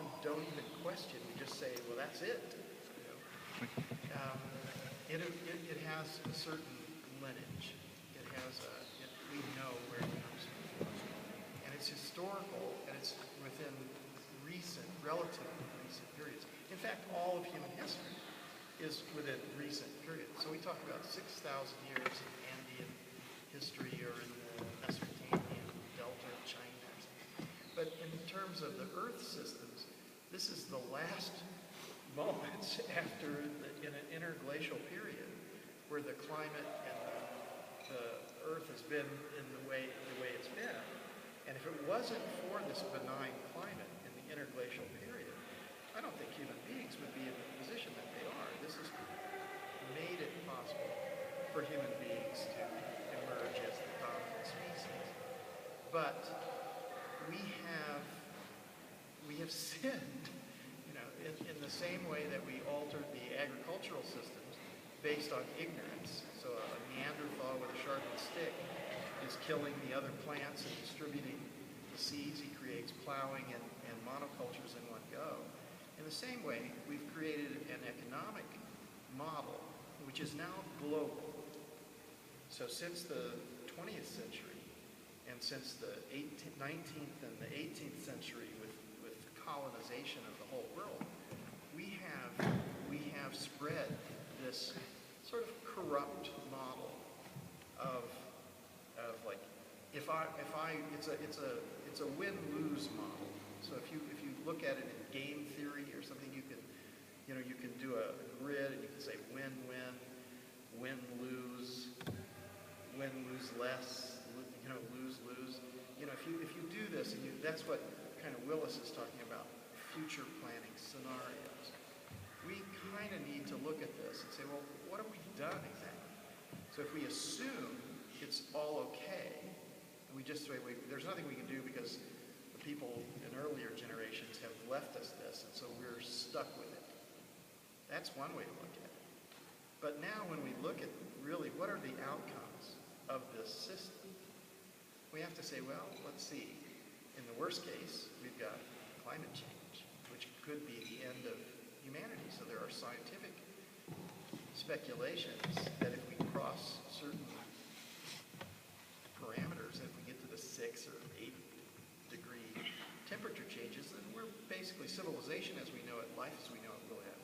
often don't even question. We just say, well, that's it. You know? It has a certain lineage. It has we know where it comes from. And it's historical, and it's within relatively recent periods. In fact, all of human history is within recent periods. So we talk about 6,000 years in Andean history or in the Mesopotamian delta of China. But in terms of the Earth systems, this is the last moments in an interglacial period where the climate and the Earth has been in the way it's been. And if it wasn't for this benign climate in the interglacial period, I don't think human beings would be in the position that they are. This has made it possible for human beings to emerge as the dominant species. But we have sinned, you know, in the same way that we altered the agricultural systems based on ignorance. So a Neanderthal with a sharpened stick is killing the other plants and distributing the seeds he creates, plowing and monocultures in one go. In the same way, we've created an economic model which is now global. So since the 20th century, and since the 19th and the 18th century with colonization of the whole world, we have spread this sort of corrupt model of like it's a win-lose model. So if you look at it in game theory or something, you can do a grid and you can say win-win, win-lose, win-lose less, lose-lose. You know, if you do this, and that's what kind of Willis is talking about, future planning scenarios. We kind of need to look at this and say, well, what have we done exactly? So if we assume it's all okay, and we just say, there's nothing we can do because the people in earlier generations have left us this, and so we're stuck with it. That's one way to look at it. But now when we look at really what are the outcomes of this system, we have to say, well, let's see. In the worst case, we've got climate change, which could be the end of humanity. So there are scientific speculations that if we cross certain parameters, if we get to the 6 or 8 degree temperature changes, then we're basically civilization as we know it, life as we know it will end.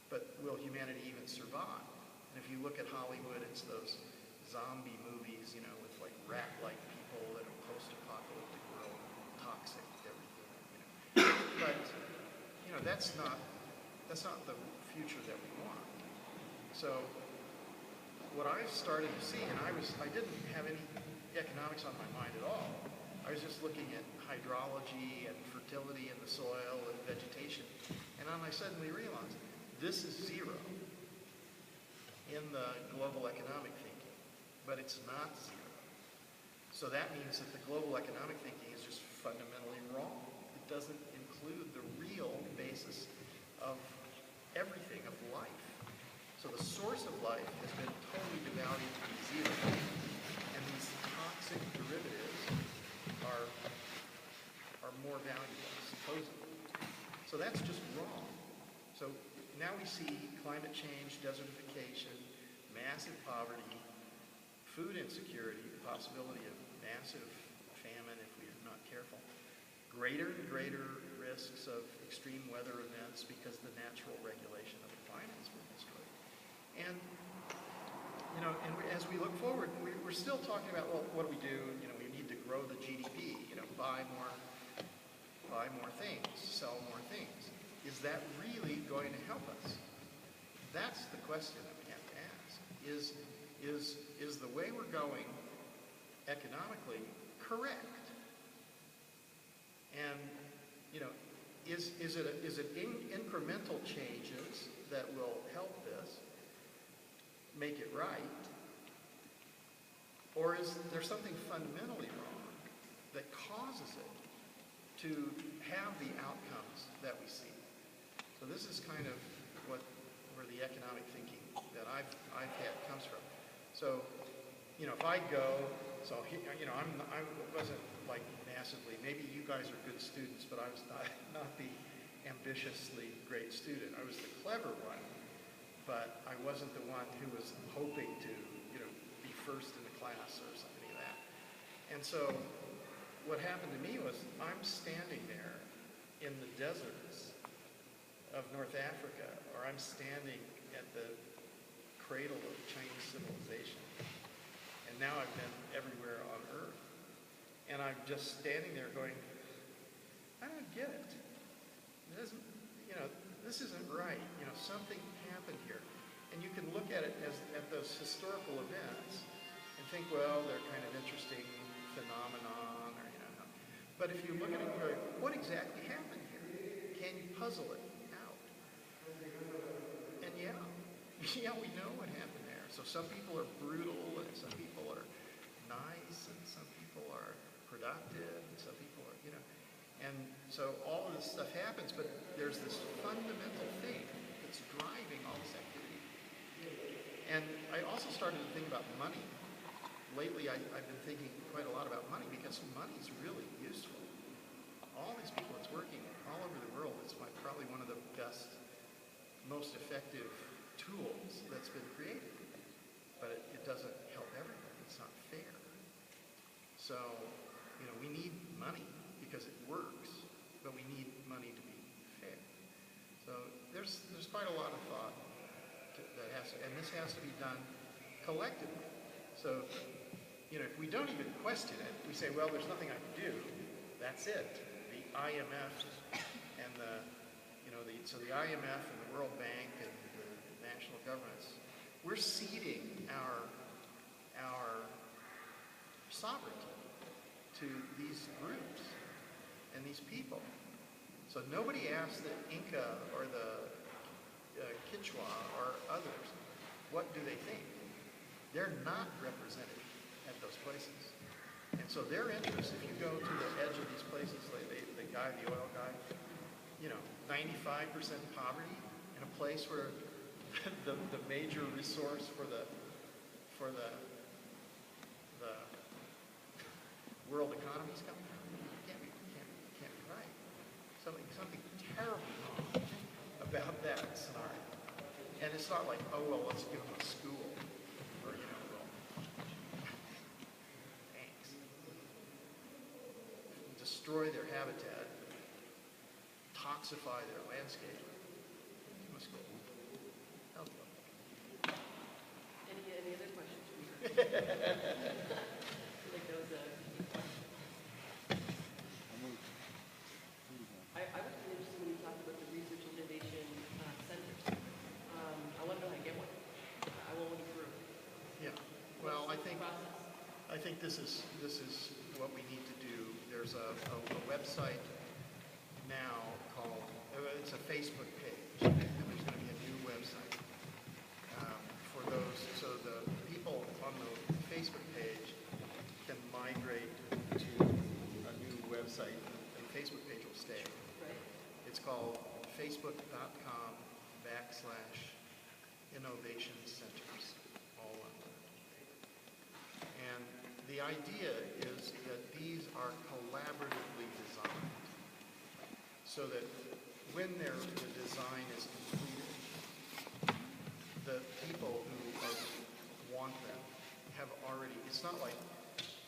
But will humanity even survive? And if you look at Hollywood, it's those zombie movies, you know, with like rat-like people in a post-apocalyptic world, toxic, everything, you know. But, you know, that's not the future that we want. So what I've started to see, and I didn't have any economics on my mind at all. I was just looking at hydrology and fertility in the soil and vegetation. And then I suddenly realized this is zero in the global economic thinking, but it's not zero. So that means that the global economic thinking is just fundamentally wrong. It doesn't include the real basis of everything, of life. So the source of life has been totally devalued to be zero, and these toxic derivatives are more valuable, supposedly. So that's just wrong. So now we see climate change, desertification, massive poverty, food insecurity, the possibility of massive famine if we are not careful, greater and greater risks of extreme weather events because the natural regulation of the climate has been destroyed. And, you know, as we look forward, we're still talking about, well, what do we do? You know, we need to grow the GDP, you know, buy more things, sell more things. Is that really going to help us? That's the question that we have to ask. Is the way we're going economically correct? And, you know, is it incremental changes that will help this, make it right? Or is there something fundamentally wrong that causes it to have the outcomes that we see? So this is kind of where the economic thinking that I've had comes from. So, you know, if I go, so you know, I wasn't like massively. Maybe you guys are good students, but I was not the ambitiously great student. I was the clever one, but I wasn't the one who was hoping to, be first in the class or something like that. And so what happened to me was I'm standing there in the deserts of North Africa, or I'm standing at the cradle of Chinese civilization. And now I've been everywhere on Earth. And I'm just standing there going, I don't get it. This isn't right. Something happened here. And you can look at it at those historical events and think, well, they're kind of interesting phenomenon, or But if you look at it, and go, what exactly happened here? Can you puzzle it out? And yeah, we know what happened there. So some people are brutal, and some people are nice, and some people are productive, and some people are, And so all of this stuff happens, but there's this fundamental thing that's driving all this activity. And I also started to think about money. Lately, I've been thinking quite a lot about money because money's really useful. All these people that's working all over the world, it's probably one of the best, most effective tools that's been created. But it doesn't help everybody. It's not fair. So, we need money because it works, but we need money to be fair. So there's quite a lot of thought that and this has to be done collectively. So, if we don't even question it, we say, well, there's nothing I can do. That's it. The IMF and so the IMF and the World Bank and the national governments, we're ceding our sovereignty to these groups and these people. So nobody asked the Inca or the Quechua or others, what do they think? They're not represented at those places. And so their interests, if you go to the edge of these places, like the oil guy, 95% poverty in a place where the major resource for the world economy is coming from. Can't be right. Something terribly wrong about that scenario. And it's not like, oh well, let's give them a school, or thanks. Destroy their habitat, toxify their landscape. Let's go. Help them. Any other questions? I feel like that was a I was really interested when you talked about the research and innovation centers. I want to know how to get one. I won't look through. Yeah. Well, I think this is what we need to do. There's a website now called, it's a Facebook page, and there's going to be a new website for those. So the people on the Facebook page can migrate to a new website, and the Facebook page will stay. Right. It's called facebook.com/innovation centers, all one word. And the idea is that these are collaboratively designed so that when the design is completed, the people who want them have already, it's not like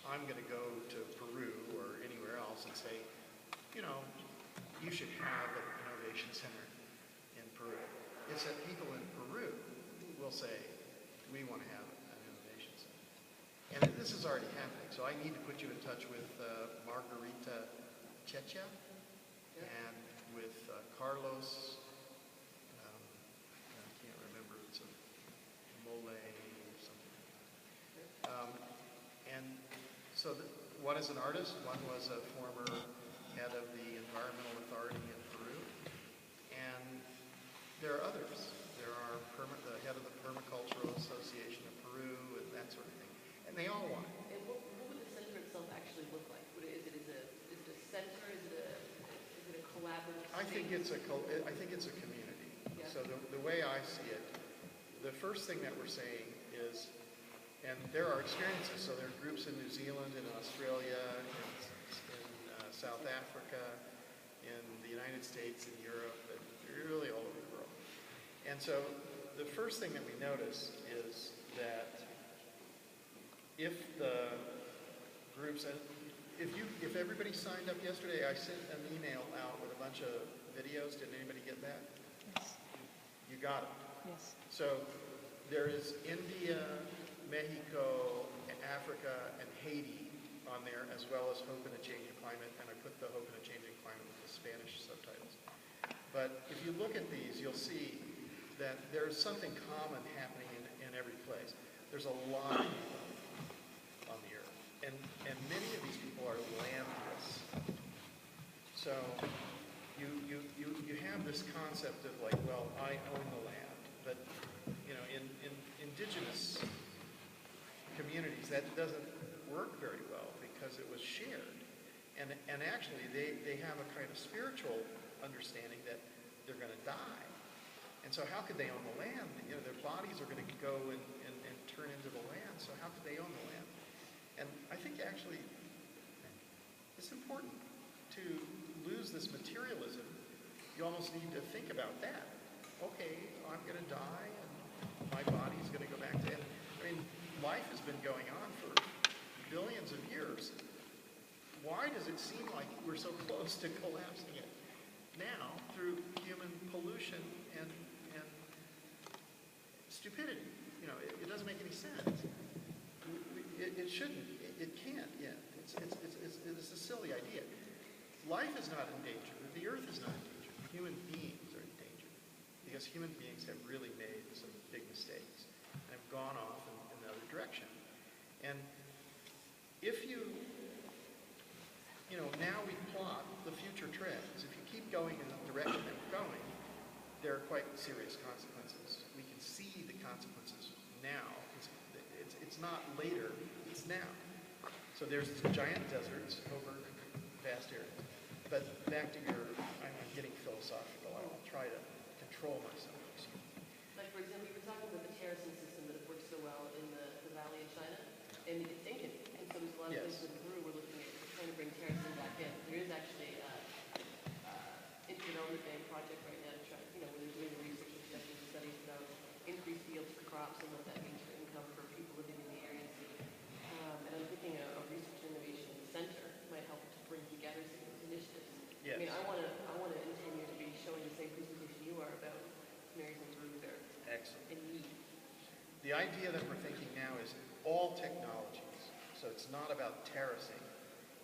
I'm going to go to Peru or anywhere else and say, you should have an innovation center in Peru. It's that people in Peru will say, we want to have an innovation center. And this is already happening, so I need to put you in touch with Margarita Checha and with Carlos, I can't remember, it's a Mole or something. And so one is an artist, one was a former head of the Environmental Authority in Peru, and there are others. There are the head of the Permacultural Association of Peru and that sort of thing, and they all want it. And what would the center itself actually look like? Is it a center? Is it a collaborative? I think it's a community. Yeah. So the way I see it, the first thing that we're saying is, and there are experiences. So there are groups in New Zealand and Australia and South Africa, in the United States, in Europe, and really all over the world. And so the first thing that we notice is that if the groups, and if everybody signed up yesterday, I sent an email out with a bunch of videos. Did anybody get that? Yes. You got it. Yes. So there is India, Mexico, Africa, and Haiti on there, as well as Hope in a Changing Climate, and I put the Hope in a Changing Climate with the Spanish subtitles. But if you look at these, you'll see that there's something common happening in every place. There's a lot of people on the earth, and many of these people are landless. So you have this concept of like, well, I own the land, but in indigenous communities that doesn't work very well because it was shared, and actually they have a kind of spiritual understanding that they're going to die, and so how could they own the land? Their bodies are going to go and turn into the land, so how could they own the land? And I think actually it's important to lose this materialism. You almost need to think about that. Okay, I'm going to die, and my body's going to go back to it. I mean, life has been going on for billions of years. Why does it seem like we're so close to collapsing it now through human pollution and stupidity? It doesn't make any sense. It shouldn't. It can't. Yeah, it's a silly idea. Life is not in danger. The earth is not in danger. Human beings are in danger because human beings have really made some big mistakes and have gone off in another direction. And if now we plot the future trends. If you keep going in the direction that we're going, there are quite serious consequences. We can see the consequences now. It's not later, it's now. So there's giant deserts over vast areas. But back to I'm getting philosophical. I'll try to control myself. Like, for example, you were talking about the terracing system that works so well in the valley of China, and it's ancient. And so there's a lot of Yes. places in Peru we're looking at trying to bring terracing back in. There is actually Interdevelopment Bank project right now to try, where they're doing research and conducting studies about increased yields for crops and what that means for income for people living in the areas. And I'm thinking a research and innovation center might help to bring together some of those initiatives. Yes. I mean, I want to in 10 years be showing the same presentation you are about areas in Peru that are Excellent. in need. The idea that we're thinking now is all technologies. So it's not about terracing.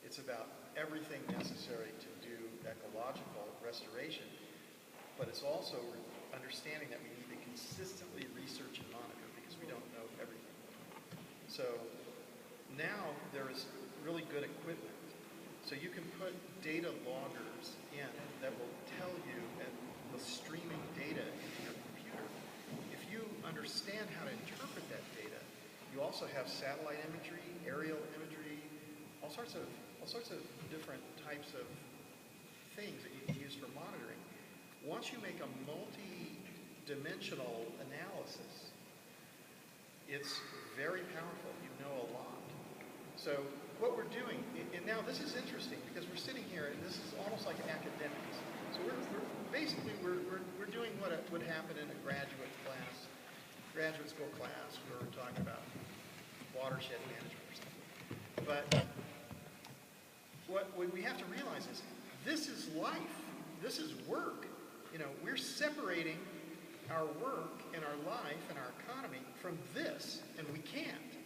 It's about everything necessary to do ecological restoration. But it's also understanding that we need to consistently research and monitor because we don't know everything. So now there is really good equipment. So you can put data loggers in that will tell you and the streaming data into your computer. If you understand how to interpret that data, you also have satellite imagery, aerial imagery, all sorts of different types of things that you can use for monitoring. Once you make a multi-dimensional analysis, it's very powerful. You know a lot. So what we're doing, and now this is interesting because we're sitting here and this is almost like academics. So we're doing what would happen in a graduate school class where we're talking about watershed management or something. But what we have to realize is this is life. This is work. We're separating our work and our life and our economy from this, and we can't.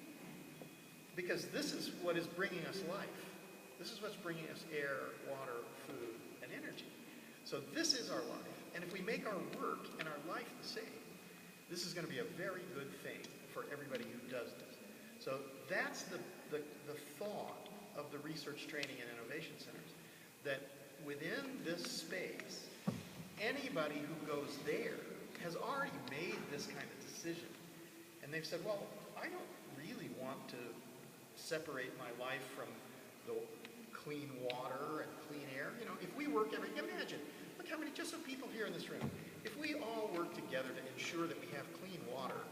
Because this is what is bringing us life. This is what's bringing us air, water, food, and energy. So this is our life. And if we make our work and our life the same, this is going to be a very good thing for everybody who does this. So that's the thought of the research, training, and innovation centers. That within this space, anybody who goes there has already made this kind of decision. And they've said, well, I don't really want to separate my life from the clean water and clean air. If we work imagine, look how many, just some people here in this room, if we all work together to ensure that we have clean water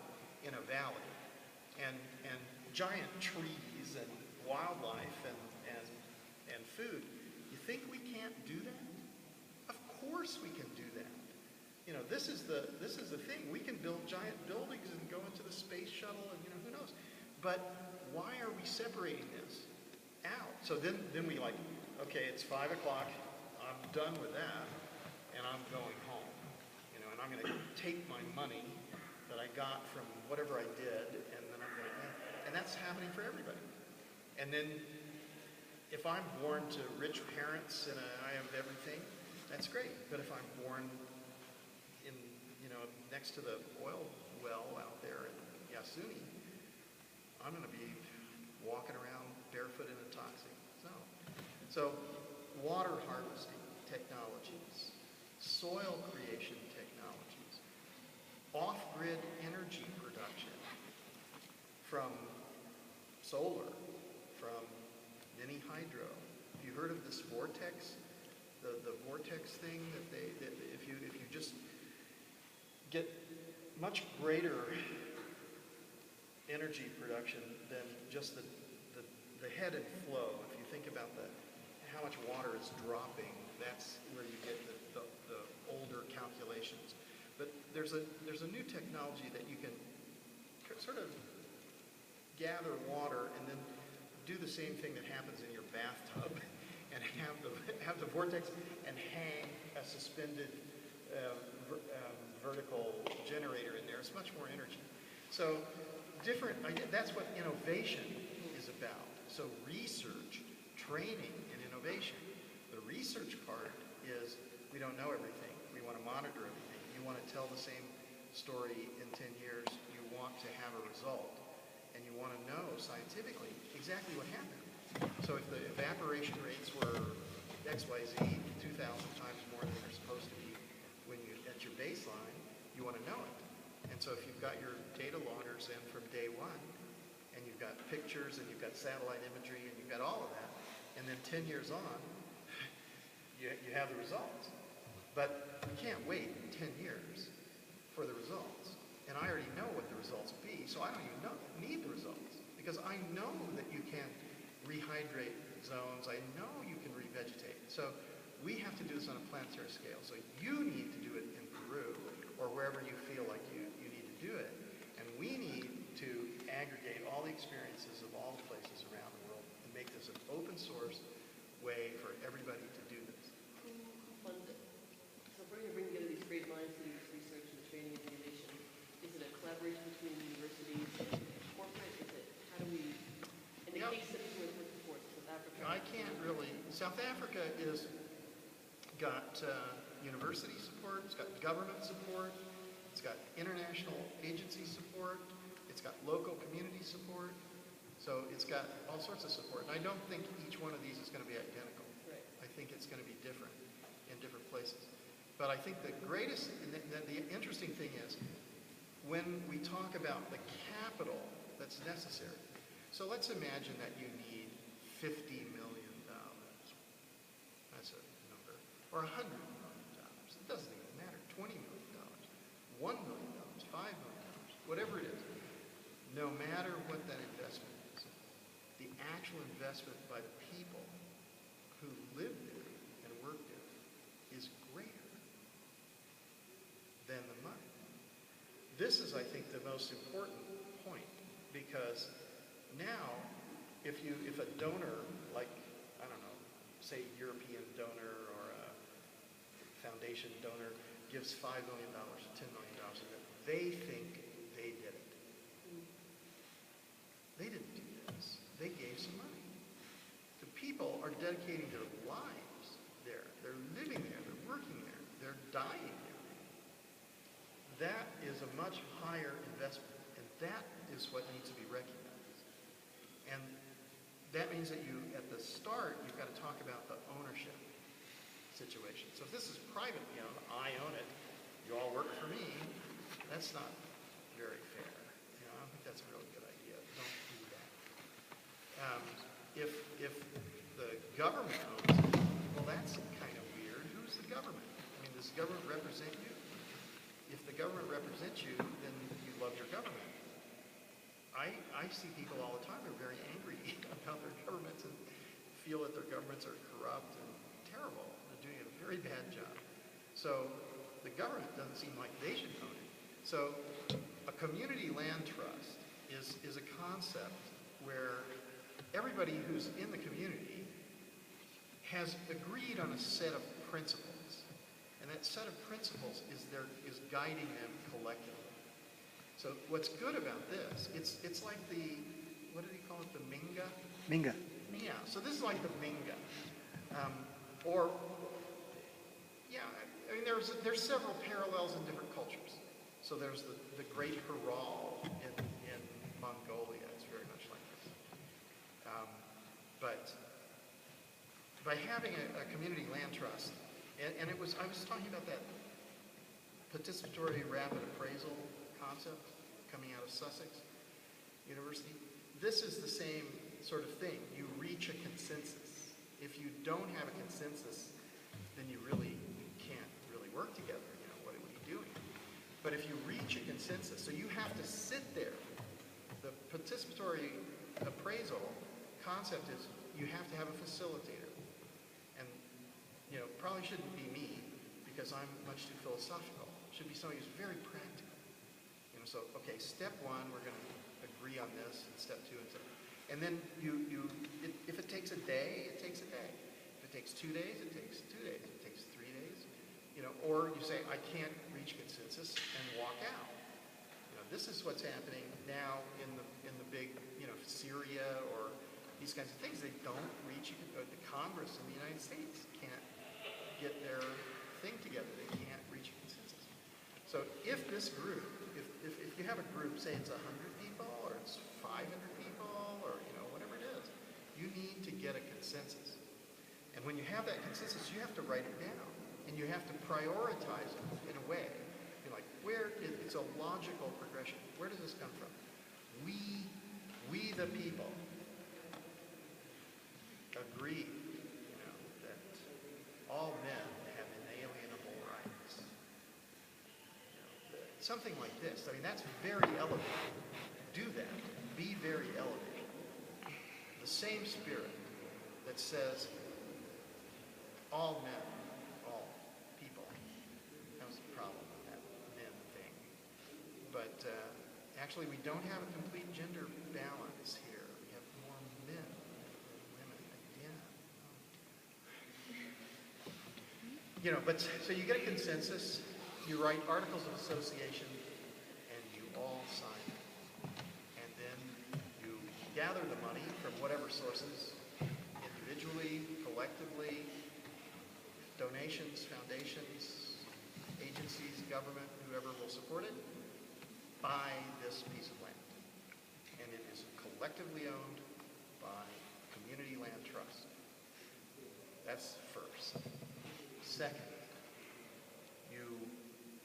in a valley and giant trees and wildlife and food, you think we can't do that? Of course we can do that. You know, this is the thing. We can build giant buildings and go into the space shuttle and, you know, who knows. But why are we separating this out? So then we like, okay, it's 5 o'clock. I'm done with that, and I'm going home. You know, and I'm going to take my money that I got from whatever I did, and then I'm going to, and that's happening for everybody. And then if I'm born to rich parents and I have everything, that's great. But if I'm born in, you know, next to the oil well out there in Yasuni, I'm going to be walking around barefoot in a toxic zone. So water harvesting technologies, soil creation technologies, off-grid energy production from solar, from mini hydro. Have you heard of this vortex? The vortex thing that if you just get much greater energy production than just the head and flow. If you think about how much water is dropping, that's where you get the older calculations. But there's a new technology that you can sort of gather water and then do the same thing that happens in your bathtub and have the vortex and hang a suspended vertical generator in there. It's much more energy. So that's what innovation is about. So research, training, and innovation. The research part is we don't know everything. We want to monitor everything. You want to tell the same story in 10 years. You want to have a result. And you want to know scientifically exactly what happened. So if the evaporation rates were XYZ 2,000 times more than they're supposed to be when you at your baseline, you want to know it. And so if you've got your data loggers in from day one, and you've got pictures, and you've got satellite imagery, and you've got all of that, and then 10 years on, you have the results. But we can't wait 10 years for the results. And I already know what the results will be, so I don't even need the results. Because I know that you can rehydrate zones. I know you can revegetate. So we have to do this on a planetary scale. So you need to do it in Peru or wherever you feel like you need to do it. And we need to aggregate all the experiences of all the places around the world and make this an open source way for everybody to do this. Who funds it? So if we're going to bring together these great minds to do this research and training and innovation, is it a collaboration between universities and corporate? Is it, how do we, in the case that we're working for, South Africa? I can't really, South Africa is got university support, it's got government support, it's got international agency support, it's got local community support, so it's got all sorts of support. And I don't think each one of these is going to be identical. Right. I think it's going to be different in different places. But I think the greatest, the interesting thing is, when we talk about the capital that's necessary, so let's imagine that you need $50 million. That's a number. Or $100 million. It doesn't even matter. $20 million. $1 million. $5 million. Whatever it is. No matter what that investment is, the actual investment by the people who live there and work there is greater than the money. This is, I think, the most important point, because now, if a donor, like, I don't know, say European donor or a foundation donor gives $5 million or $10 million, they think they did it. They didn't do this. They gave some money. The people are dedicating their lives there. They're living there. They're working there. They're dying there. That is a much higher investment, and that is what needs to be recognized. And that means that at the start, you've got to talk about the ownership situation. So if this is privately owned, I own it, you all work for me, that's not very fair. I don't think that's a really good idea. Don't do that. If the government owns it, well, that's kind of weird. Who's the government? I mean, does the government represent you? If the government represents you, then you love your government. I see people all the time who are very angry about their governments and feel that their governments are corrupt and horrible. They're doing a very bad job. So the government doesn't seem like they should own it. So a community land trust is a concept where everybody who's in the community has agreed on a set of principles. And that set of principles is guiding them collectively. So what's good about this, it's like the, what did he call it, the Minga? Minga. Yeah, so this is like the Minga. Or, yeah, I mean, there's several parallels in different cultures. So there's the Great Hural in Mongolia. It's very much like this. But by having a community land trust, and I was talking about that participatory rapid appraisal concept coming out of Sussex University. This is the same sort of thing. You reach a consensus. If you don't have a consensus, then you really can't really work together. You know, what are you doing? But if you reach a consensus, so you have to sit there. The participatory appraisal concept is you have to have a facilitator. And, you know, probably shouldn't be me because I'm much too philosophical. It should be somebody who's very practical. You know, so, okay, step one, we're going to agree on this, and step two, and then if it takes a day, it takes a day. If it takes 2 days, it takes 2 days. If it takes 3 days, you know, or you say, I can't reach consensus and walk out. You know, this is what's happening now in the big, you know, Syria or these kinds of things. They don't reach, the Congress in the United States can't get their thing together. They can't reach a consensus. So if this group, if you have a group, say it's 100 people or it's 500 people or, you know, whatever it is, you need to get a consensus. And when you have that consensus, you have to write it down and you have to prioritize it in a way. You're like, it's a logical progression. Where does this come from? We the people agree, you know, that all men have inalienable rights. You know, something like this. I mean, that's very elevated. Do that. Be very elevated. The same spirit that says all men, all people. That was the problem with that men thing. But actually, we don't have a complete gender balance here. We have more men than women again. You know, but so you get a consensus, you write articles of association, and you all sign it. And then you gather the money from whatever sources, individually, collectively, donations, foundations, agencies, government, whoever will support it, buy this piece of land. And it is collectively owned by Community Land Trust. That's first. Second, you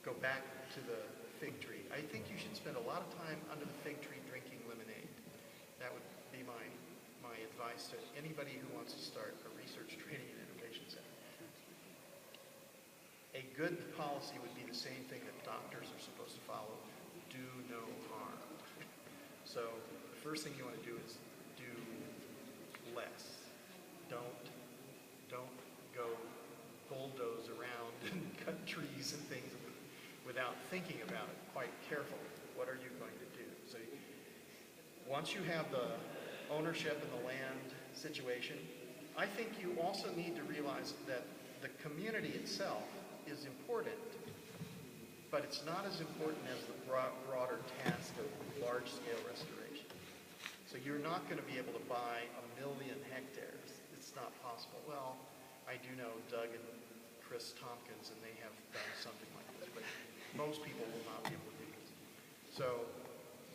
go back to the fig tree. I think you should spend a lot of time under the fig tree drinking lemonade. That would be my advice to anybody who wants to start a research, training, and innovation center. A good policy would be the same thing that doctors are supposed to follow. Do no harm. So the first thing you want to do is do less. Don't go bulldoze around and cut trees and things without thinking about it quite carefully. What are you going to do? So once you have the ownership and the land situation, I think you also need to realize that the community itself is important, but it's not as important as the broader task of large-scale restoration. So you're not going to be able to buy 1 million hectares. It's not possible. Well, I do know Doug and Chris Tompkins, and they have done something like this, but most people will not be able to do this. So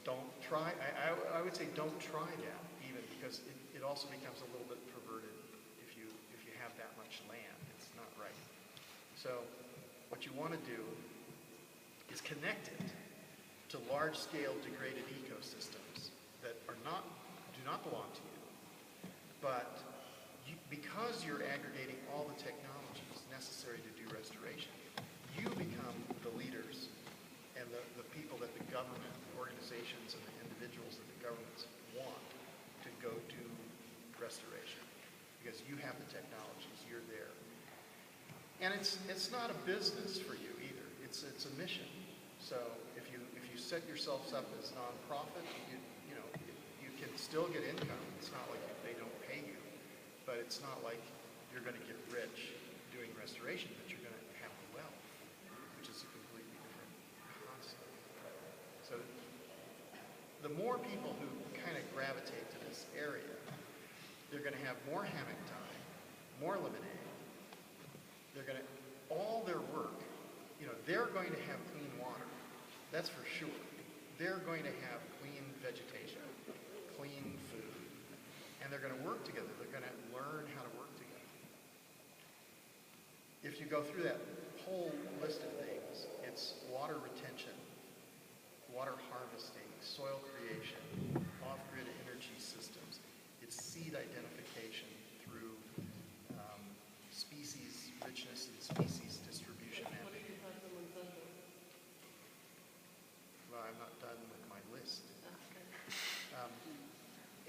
don't try, I would say don't try that even, because it also becomes a little bit perverted if you have that much land. It's not right. So what you want to do is connect it to large-scale degraded ecosystems that do not belong to you, but because you're aggregating all the technologies necessary to do restoration, you become the leaders and the people that the government, organizations, and the individuals that the governments want to go do restoration. Because you have the technologies, you're there. And it's not a business for you either. It's a mission. So if you set yourselves up as nonprofit, you know you can still get income. It's not like they don't pay you, but it's not like you're going to get rich doing restoration, but you're going to have wealth, which is a completely different concept. So the more people who kind of gravitate to this area, they're going to have more hammock time, more lemonade. They're going to, all their work, you know, they're going to have clean water. That's for sure. They're going to have clean vegetation, clean food, and they're going to work together. They're going to learn how to work together. If you go through that whole list of things, it's water retention, water harvesting, soil creation, off-grid energy systems. It's seed identification through species richness and species distribution What mapping. if you find someone says that? Well, I'm not done with my list. Okay.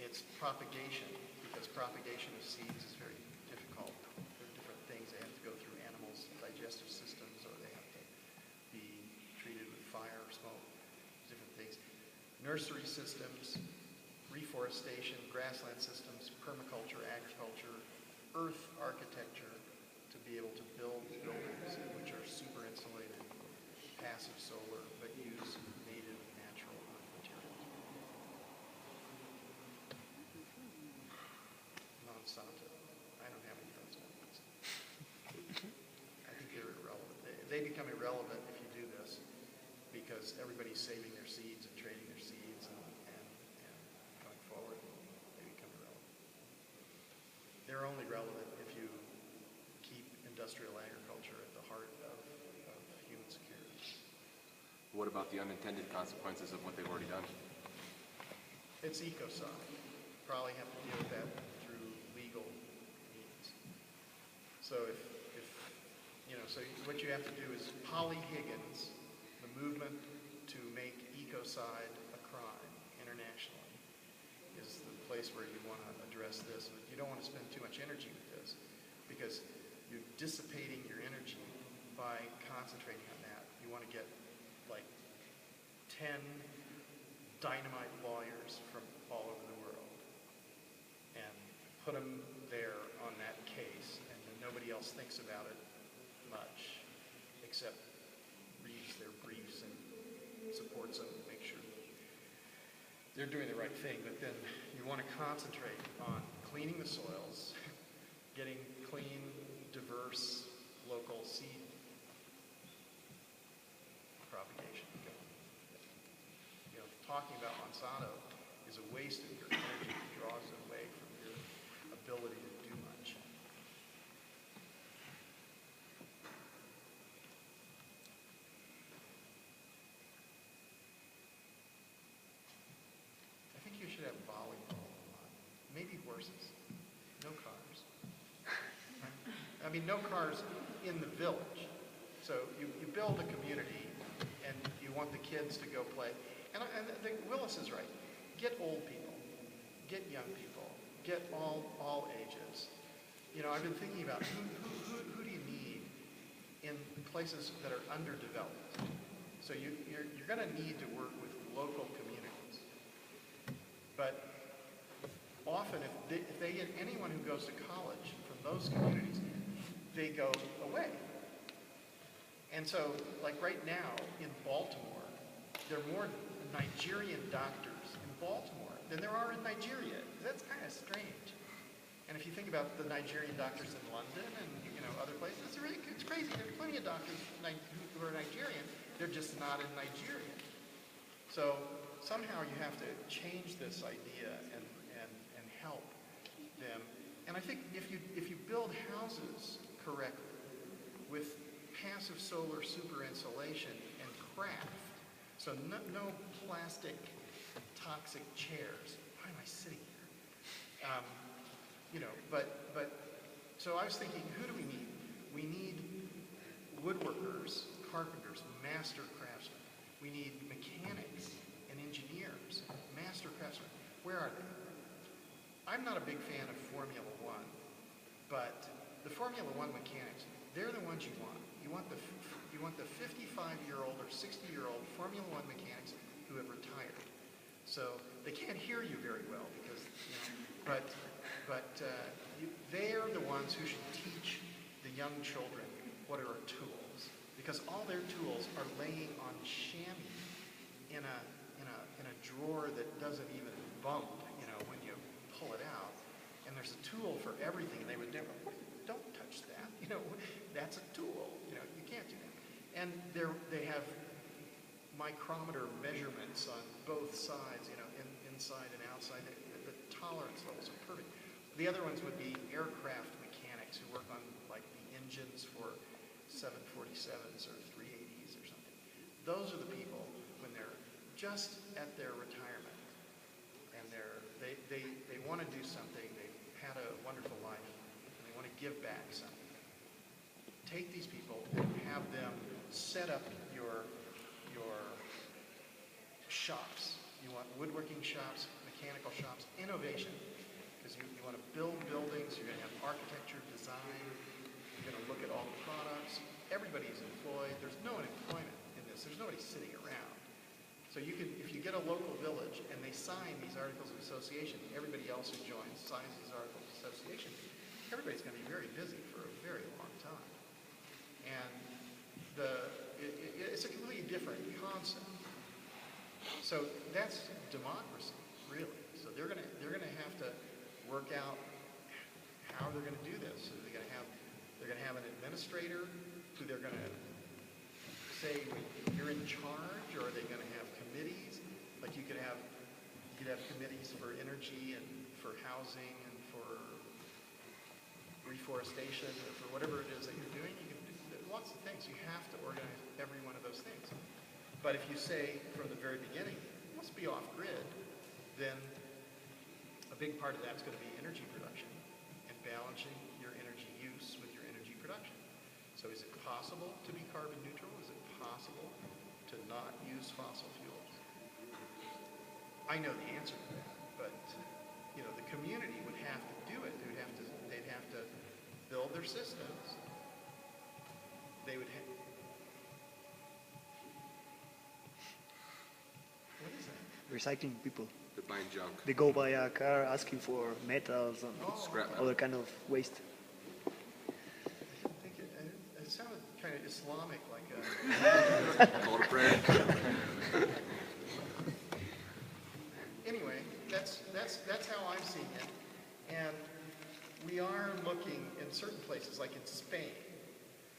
It's propagation, because propagation of seeds is very difficult. There are different things. They have to go through animals' digestive systems, or they have to be treated with fire or smoke, different things. Nursery systems, reforestation, grassland systems, permaculture, agriculture, earth architecture, to be able to build buildings which are super insulated, passive solar, but use native natural earth materials. Monsanto. I don't have any thoughts on this. I think they're irrelevant. They become irrelevant if you do this, because everybody's saving their seeds and trading their seeds, and going forward, they become irrelevant. They're only relevant if you keep industrial agriculture at the heart of human security. What about the unintended consequences of what they've already done? It's ecocide. Probably have to deal with that through legal means. So if you know, so what you have to do is Polly Higgins, the movement to make ecocide a crime internationally, is the place where you want to address this. But you don't want to spend too much energy with this, because you're dissipating your energy by concentrating on that. You want to get like 10 dynamite lawyers from all over the world and put them there on that case, and then nobody else thinks about it much except reads their briefs and supports them, make sure they're doing the right thing. But then you want to concentrate on cleaning the soils, getting clean, diverse, local seed propagation going. You know, talking about Monsanto is a waste of your energy. It draws it away from your ability to do much. I think you should have volleyball, maybe horses, no cars. I mean, no cars in the village. So you build a community, and you want the kids to go play. And I think Willis is right. Get old people, get young people, get all ages. You know, I've been thinking about who do you need in places that are underdeveloped. So you're going to need to work with local communities. But often, if they get anyone who goes to college from those communities, they go away. And so, like right now in Baltimore, there are more Nigerian doctors in Baltimore than there are in Nigeria. That's kind of strange. And if you think about the Nigerian doctors in London and other places, it's crazy. There are plenty of doctors who are Nigerian. They're just not in Nigeria. So somehow you have to change this idea and help them. And I think if you build houses correctly with passive solar super insulation and craft, so no plastic toxic chairs. Why am I sitting here? But so I was thinking, who do we need? We need woodworkers, carpenters, master craftsmen. We need mechanics and engineers, master craftsmen. Where are they? I'm not a big fan of Formula One, but the Formula One mechanics, they're the ones you want. You want the 55-year-old or 60-year-old Formula One mechanics who have retired. So they can't hear you very well because, they're the ones who should teach the young children what are tools, because all their tools are laying on chamois in a drawer that doesn't even bump, when you pull it out. And there's a tool for everything. They would never, don't touch that. That's a tool. You can't do that. And they have micrometer measurements on both sides, inside and outside. The tolerance levels are perfect. The other ones would be aircraft mechanics who work on like the engines for 747s or 380s or something. Those are the people when they're just at their retirement and they want to do something. They've had a wonderful life and they want to give back something. Take these people and have them set up your shops. You want woodworking shops, mechanical shops, innovation, because you want to build buildings. You're going to have architecture, design. You're going to look at all the products. Everybody's employed. There's no unemployment in this. There's nobody sitting around. So you can, if you get a local village and they sign these articles of association, everybody else who joins signs these articles of association, everybody's going to be very busy for a very long time. And it's a completely different concept. So that's democracy, really. So they're gonna have to work out how they're gonna do this. So they're gonna have an administrator who they're gonna say you're in charge, or are they gonna have committees? Like you could have committees for energy and for housing and for reforestation or for whatever it is that you're doing. You can do lots of things. You have to organize every one of those things. But if you say from the very beginning, it must be off-grid, then a big part of that's going to be energy production and balancing your energy use with your energy production. So is it possible to be carbon neutral? Is it possible to not use fossil fuels? I know the answer to that, but the community would have to do it. They'd have to build their systems. They would have. What is that? Recycling people. They're buying junk. They go buy a car asking for metals and Scrap metal. other kind of waste. I think it sounded kind of Islamic, like a. Call to prayer. Anyway, that's how I'm seeing it, and we are looking in certain places, like in Spain.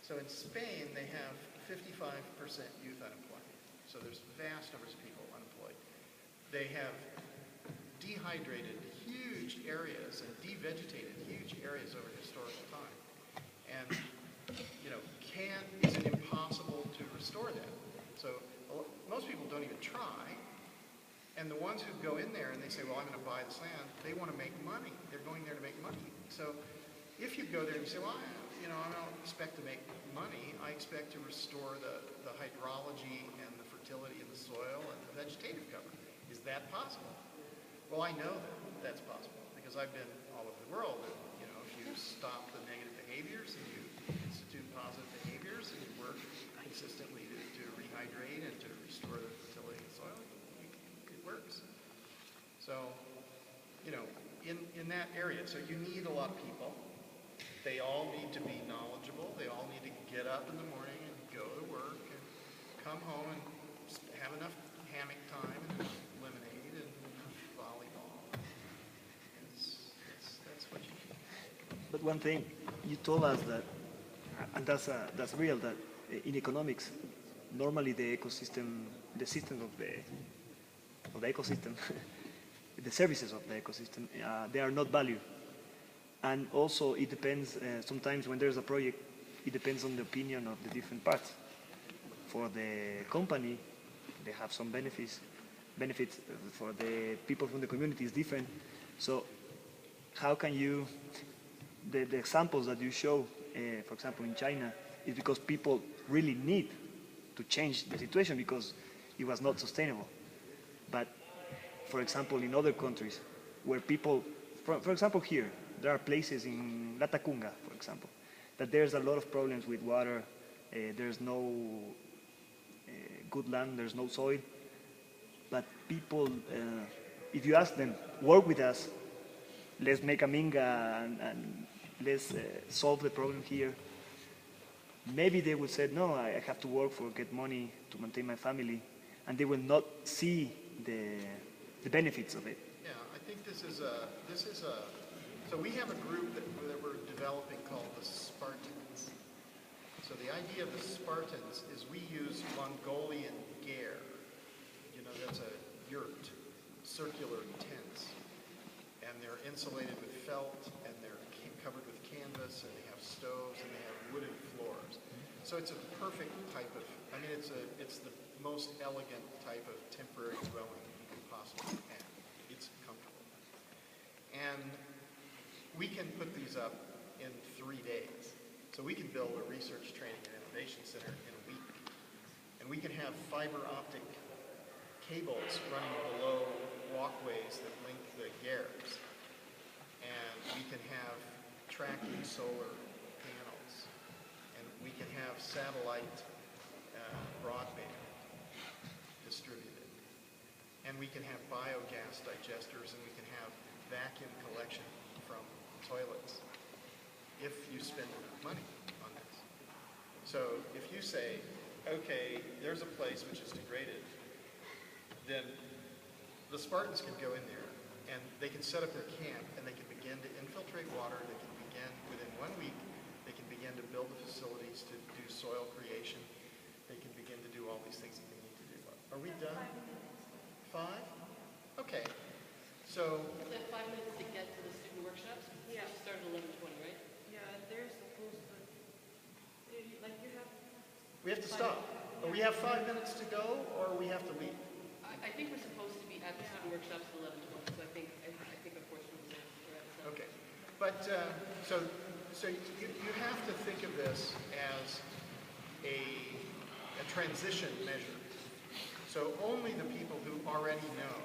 So in Spain, they have 55% youth unemployment. So there's vast numbers of people unemployed. They have dehydrated huge areas and devegetated huge areas over historical time. And, is it impossible to restore that? So most people don't even try. And the ones who go in there and they say, well, I'm going to buy this land, they want to make money. They're going there to make money. So if you go there and you say, well, I don't expect to make money. I expect to restore the hydrology and the fertility in the soil and the vegetative cover. Is that possible? Well, I know that that's possible because I've been all over the world. And, if you stop the negative behaviors and you institute positive behaviors and you work consistently to rehydrate and to restore the fertility of the soil, it works. So, in that area, so you need a lot of people. They all need to be knowledgeable. They all need to get up in the morning and go to work and come home and have enough hammock time and lemonade and volleyball. That's what you need. But one thing, you told us that, and that's real, that in economics, normally the system of the ecosystem, the services of the ecosystem, they are not valued. And also it depends, sometimes when there's a project, it depends on the opinion of the different parts. For the company, they have some benefits. For the people from the community is different. So how can you, the examples that you show, for example, in China, is because people really need to change the situation because it was not sustainable. But for example, in other countries where people, for example here, there are places in Latacunga, for example, that there's a lot of problems with water. There's no good land, there's no soil. But people, if you ask them, work with us, let's make a minga and let's solve the problem here. Maybe they would say, no, I have to work for get money to maintain my family, and they will not see the benefits of it. Yeah, I think this is a, so we have a group that we're developing called the Spartans. So the idea of the Spartans is we use Mongolian gear. You know, that's a yurt, circular tents, and they're insulated with felt, and they're covered with canvas, and they have stoves, and they have wooden floors. So it's a perfect type of, I mean, it's the most elegant type of temporary dwelling you can possibly have. It's comfortable. And we can put these up in 3 days. So we can build a research, training, and innovation center in a week. And we can have fiber optic cables running below walkways that link the gears. And we can have tracking solar panels. And we can have satellite broadband distributed. And we can have biogas digesters, and we can have vacuum collection from toilets if you spend enough money on this. So if you say, okay, there's a place which is degraded, then the Spartans can go in there and they can set up their camp and they can begin to infiltrate water. They can begin, within 1 week, they can begin to build the facilities to do soil creation. They can begin to do all these things that they need to do. Are we done? 5? Okay. So, Is that 5 minutes to get to the student workshops? Yeah. You start at 11:20, right? Yeah, they're supposed to, like you have. we have to stop. Or we have 5 minutes to go, or we have to leave. I think we're supposed to be at the student workshops at 11:20, so I think unfortunately we're at the. Okay. But, so you have to think of this as a transition measure. So only the people who already know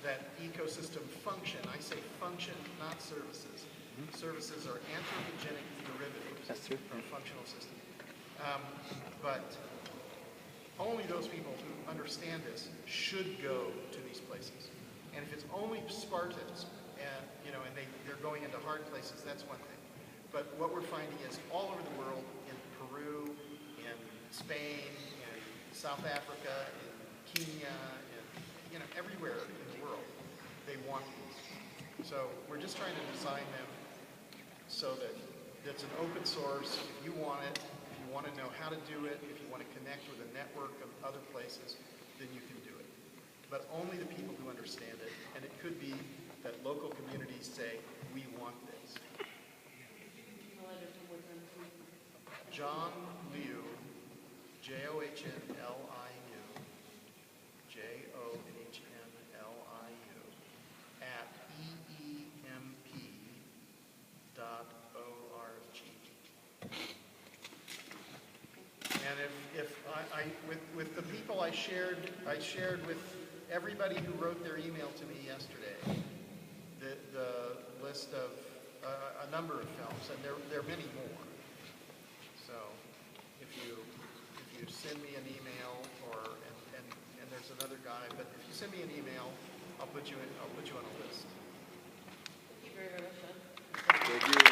that ecosystem function, I say function, not services. Services are anthropogenic derivatives That's true. from functional systems. But only those people who understand this should go to these places. And if it's only Spartans, and they're going into hard places, that's one thing. But what we're finding is all over the world, in Peru, in Spain, in South Africa, in Kenya, in everywhere in the world, they want these. So we're just trying to design them so that it's an open source. If you want it, if you want to know how to do it, if you want to connect with a network of other places, then you can do it. But only the people who understand it. And it could be that local communities say, we want this. John Liu, Johnliu, Johnliu, at eemp.org. And if with the people I shared with everybody who wrote their email to me yesterday, the list of a number of films, and there are many more. So if you send me an email, and there's another guy, but if you send me an email, I'll put you on a list. Thank you very much, John. Thank you.